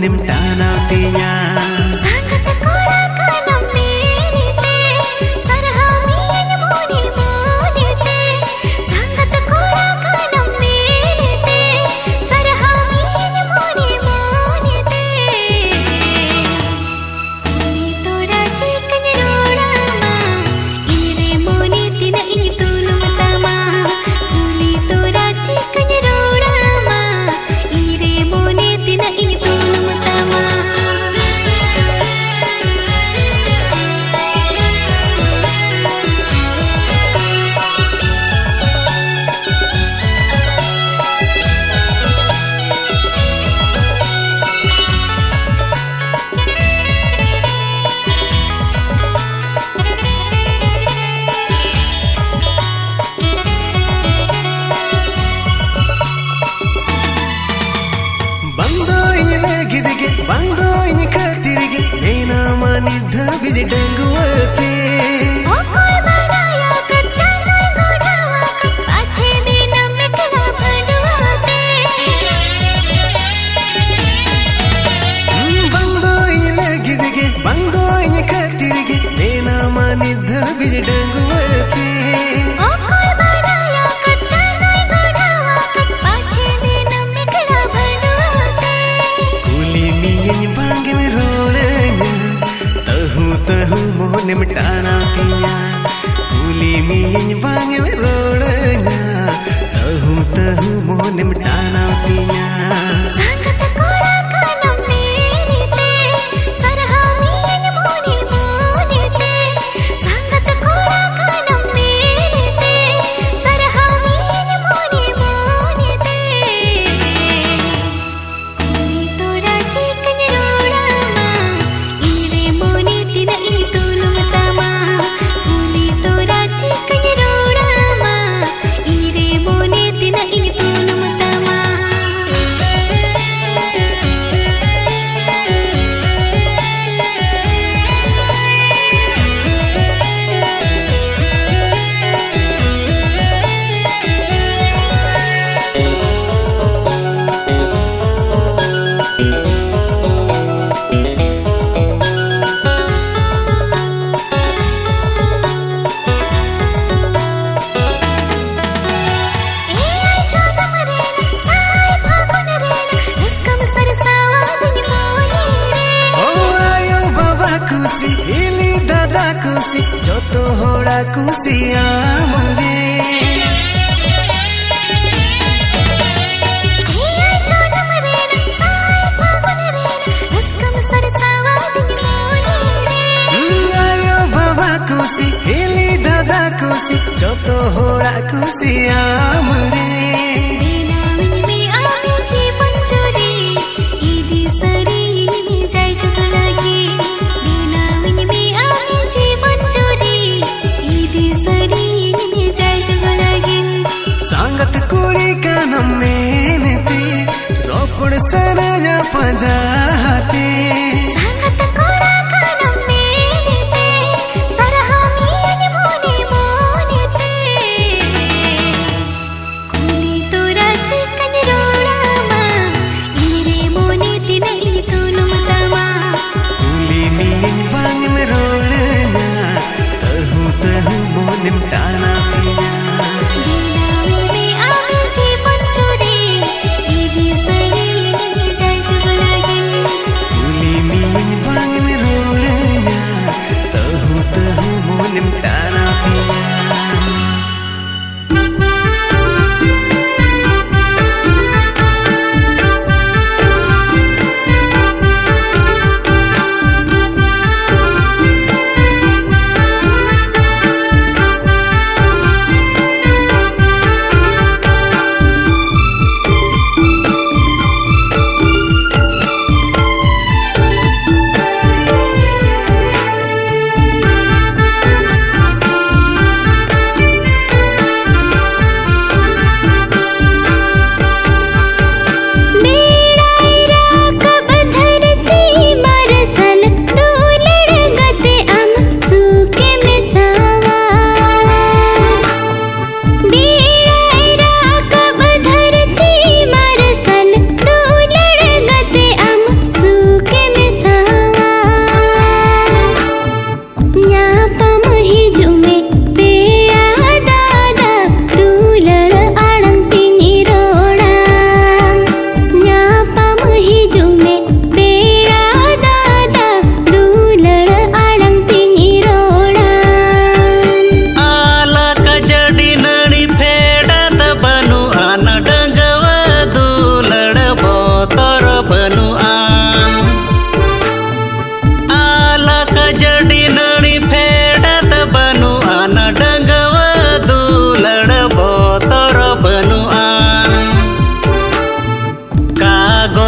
मोनिम टानावतिया सांगत कोड़ा कानम मेरीते सरहामीन मोनी मोनीते सांगत कोड़ा कानम मेरीते सरहामीन मोनी मोनीते कुली तोरा चिकन रोड़ामा इरे मोनी तिन इन तुलुम तमा कुली तोरा चिकन रोड़ामा इरे मोनी तिन इन तुलुम तमा बंदो इन खातिरगे नैना मानिद्ध बिजडंगुवते ओ कोई बनाया कच्चा नहीं गोढ़ावा पाछे दिन में कला भंडवाते बंदो इन खातिरगे नैना मानिद्ध बिजडंगुवते ओ कोई बनाया कच्चा नहीं गोढ़ावा पाछे दिन में कला भंडवाते कुली मियन बांगे में रोड़न्या तहु मोनिम टानावतिया कुली मियन बांगे में रोड़न्या तहु मोनिम टानावतिया सांगत कोड़ा कानम मेरीते सरहामीन मोनी मोनीते सांगत कोड़ा कानम मेरीते सरहामीन मोनी मोनीते कुली तोरा चिकन रोड़ामा इरे मोनी तिन इन तुलुम तमा कुली तोरा चिकन रोड़ामा इरे मोनी तिन इन तुलुम तमा जोतो होड़ा कुसी आमरे आयो बाबा कुसी हिली दादा कुसी जोतो होड़ा कुसी आमरे सांगत कुड़ी कानम मेनते रोपड़ सरया पंजाते सांगत कोड़ा कानम मेरीते सरहामीन मोनी मोनीते कुली तोरा चिकन रोड़ामा इरे मोनी तिन इन तुलुम तमा कुली मियन बांग में रोड़न्या तहु मोनिम टानावतिया कुली मियन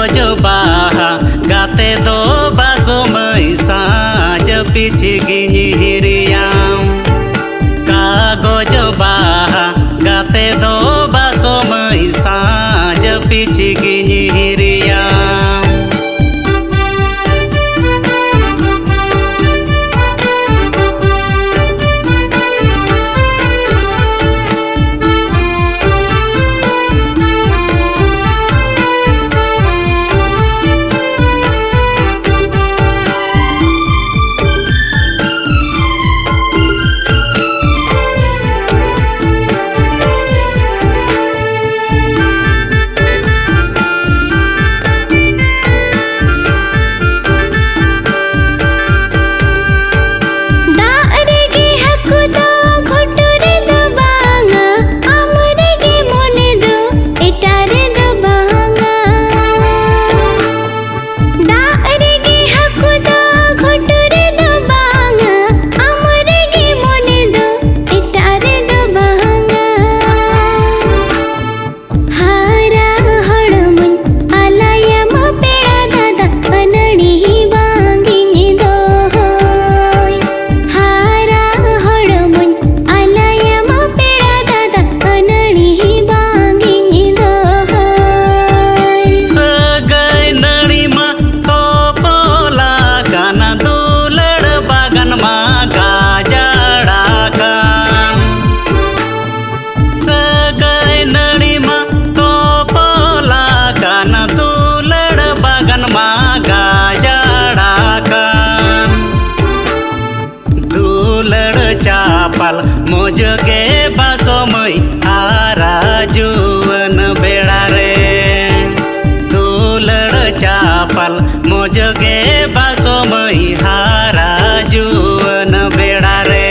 कागज बाहा गाते दो बासोमय साँझ पिछगिनी हिरियाम कागज बाहा गाते दो बासोमय साँझ पिछगिनी हिरियाम चापल मोजगे बासोमय हारा जुवन बेड़ा रे दुलड़ चापल मोजगे बासोमय हारा जुवन बेड़ा रे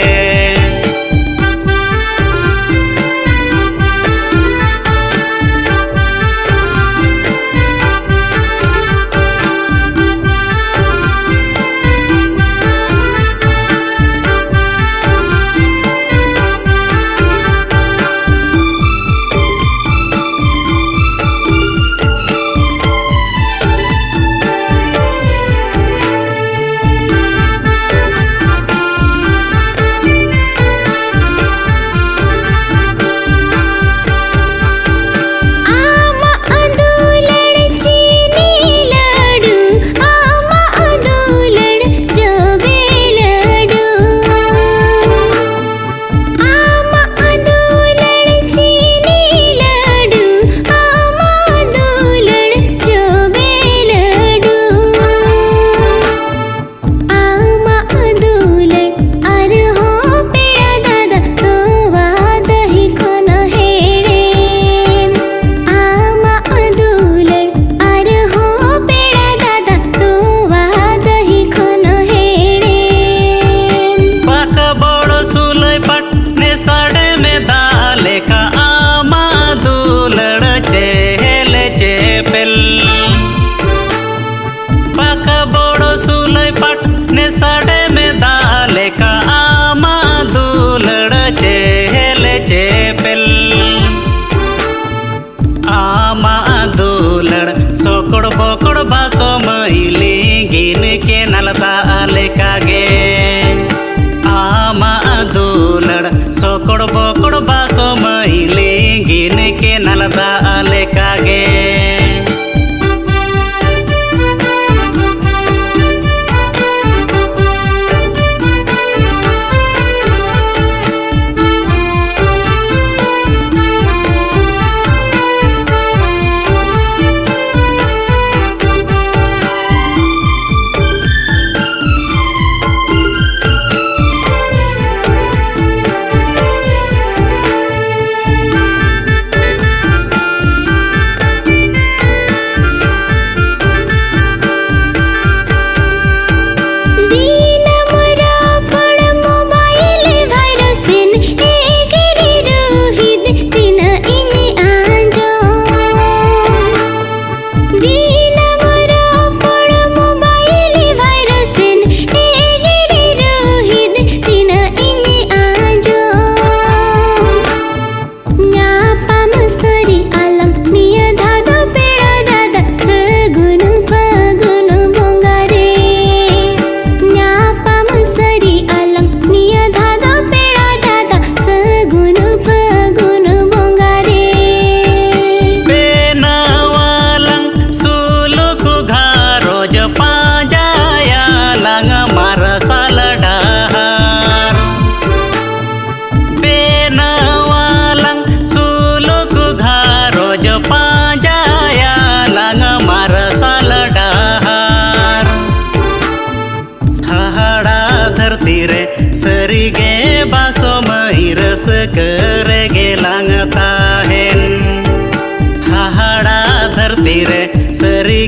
सोकड़ बोकड़ बासोमय लिंगिन के नलता लेकागे आमा दुलड़ सोकड़ बोकड़ बासोमय लिंगिन के नलता लेकागे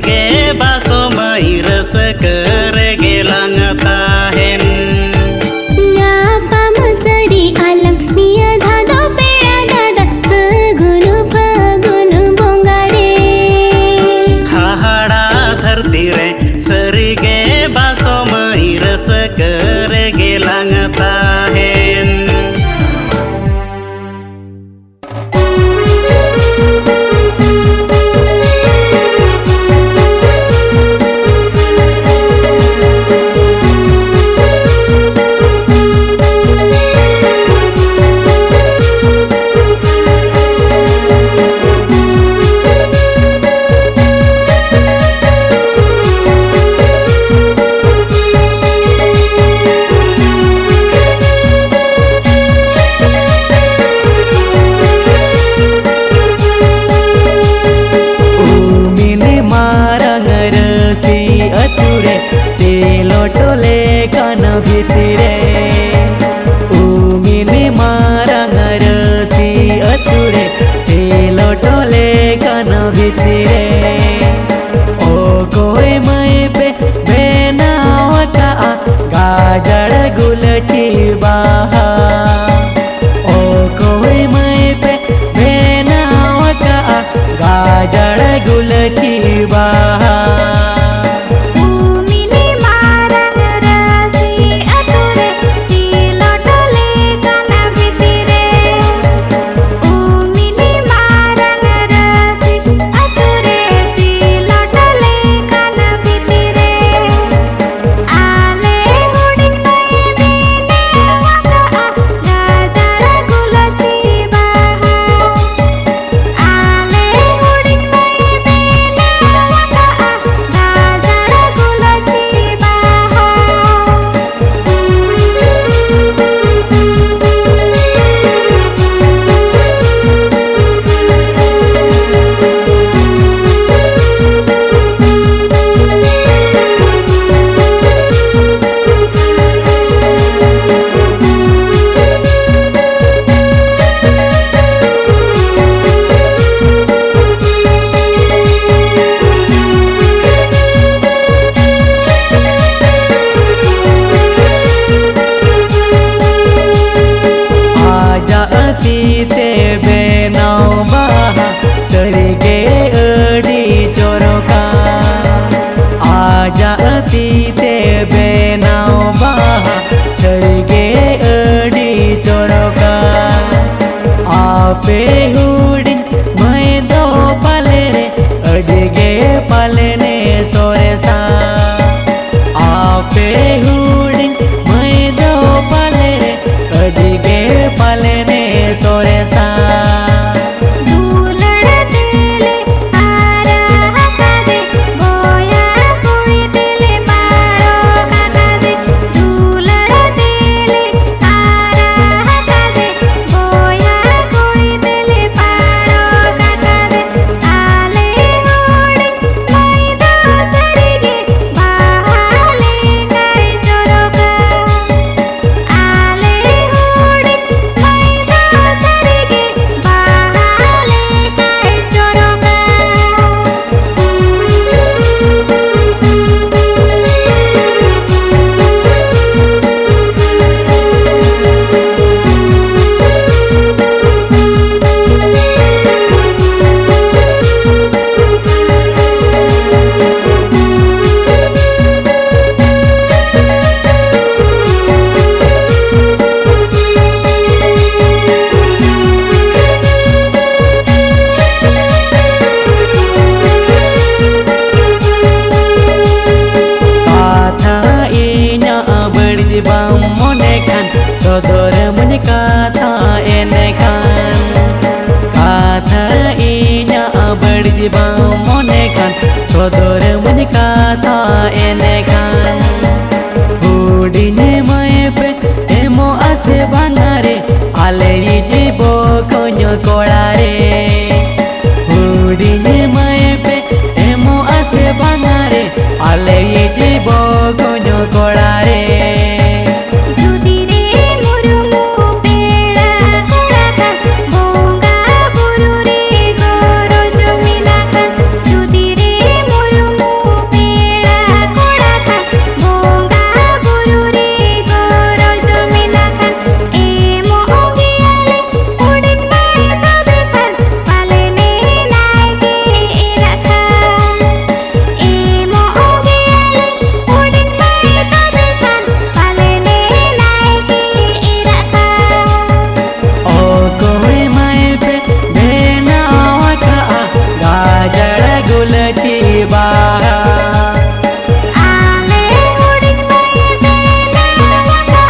गे बासो माई रस कर गेलांग ताहेन Nyapa masari alam niya dhado pera dada Sagunu fagunu bongare हाहाड़ा धरती रे सरी गे बासो माई रस कर गेलांग ताहेन लोटोले कान भितरे उमिनी मारंग रसी अतुरे से लोटोले कान भितरे ओ कोई मई पे बेनाव का गाजर गुलची बाहा ओ कोई मई पे बेनाव का गाजर गुलची बाहा ते बेनाव बाहा सरगे अडी चोरोका आजा ते बेनाव बाहा सरगे अडी चोरोका आपे हुडिन मैं दो पाले रे अडगे पाले ने सोरेसा आपे हुडिन मैं दो पाले रे अडगे पाले ने सोरेसा मोने खान सदर मन कथा एने खान हुडिने मय पे एमो आसे बांगारे आले जीवो कोन्यो कोड़ारे हुडिने मय पे एमो आसे बांगारे आले जीवो कोन्यो कोड़ारे Judi re muru baha Ale uding mai bena laka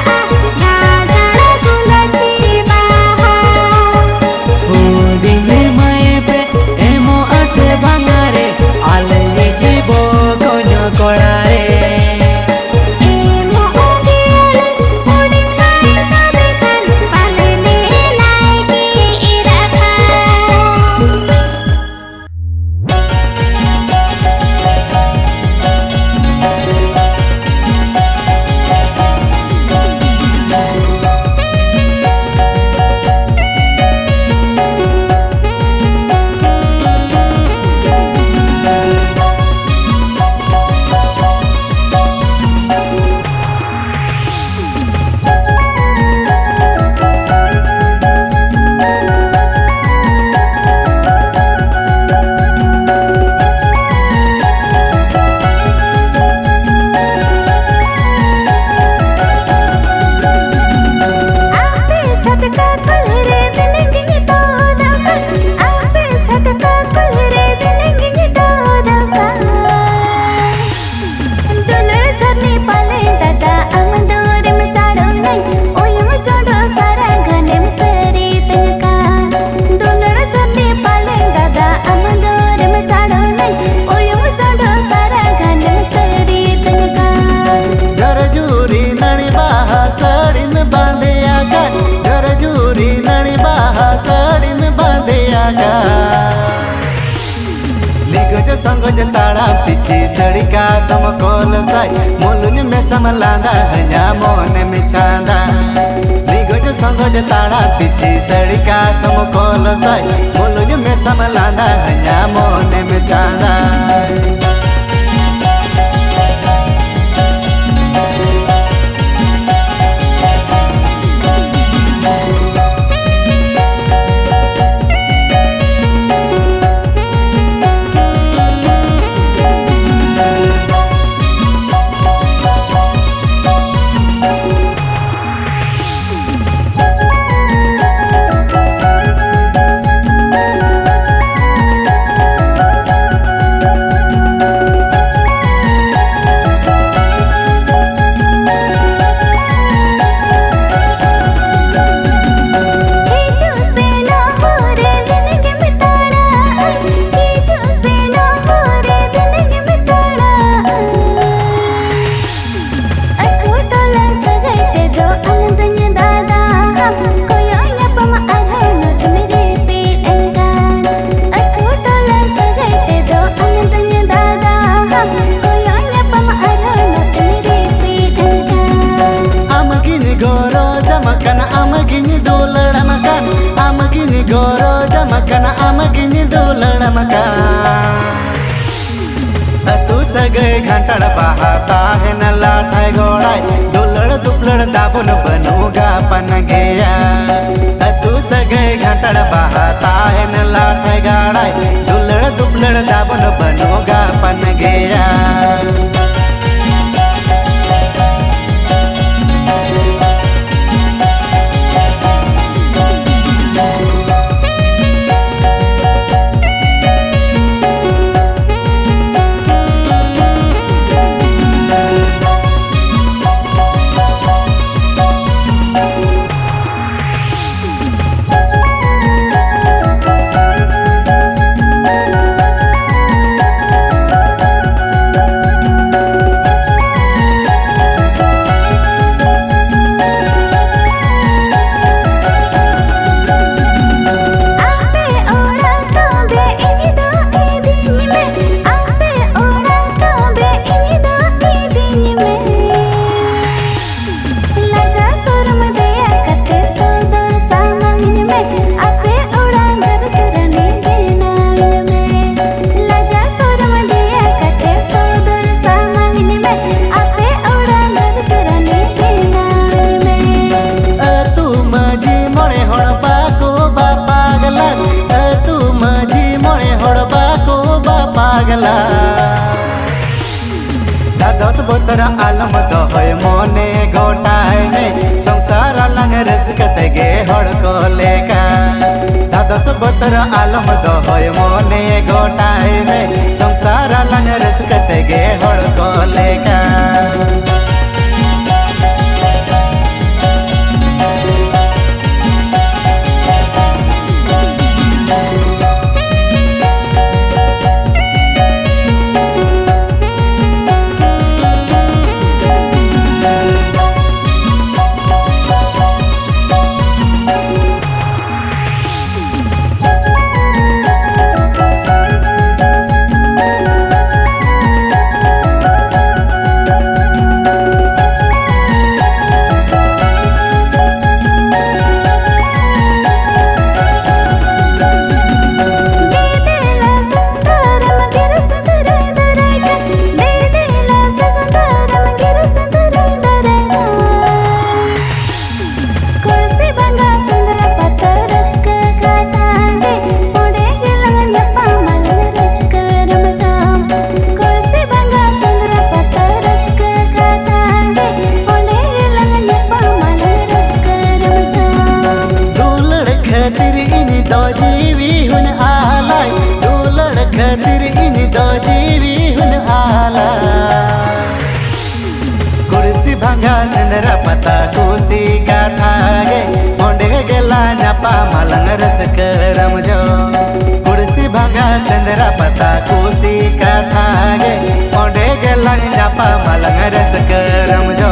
gajara gulaci baha uding mai pe emo ase bangare ale jibo konyo korare संगज ताड़ा पीछे सड़िका समकोल साई मोलुन में समलांदा हया मोने में छांदा निगज संगज ताड़ा पीछे सड़िका समकोल साई मोलुन में समलांदा हया मोने में छांदा goro jamakana amagini dolana maka atu sagai घंटड़ बहाता है न लाठाई गोड़ाई दुलड़ दुपलड़ दाबुन बनूगा पन गया atu sagai घंटड़ बहाता है न लाठाई गाड़ाई दुलड़ दुपलड़ दाबुन बनूगा पन गया दस बोतर आलम दहय मने गोटाय में संसार लंग रस कतगे हड़ को लेका दादस बोतर आलम दोहय मोने गोटाय में संसार लंग रसकते गे हड़ को लेका खातिर इन दो जीवी हुन आला कुर्सी भंगा सिंदरा पता कुर्सी का थागे ओंडे गेला न्यापा मलंग रस करम जो कुर्सी भंगा सिंदरा पता कुर्सी का थागे ओंडे गेला न्यापा मलंग रस करम जो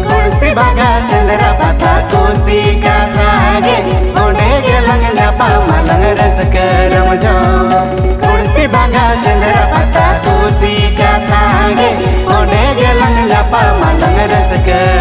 कुर्सी भंगा सिंदरा पता कुर्सी का थागे ओंडे गेला न्यापा मलंग रस करम जो भागा सिंदरा पता कुर्सी का थागे ओंडे गेलंग न्यापा मलंग रस कर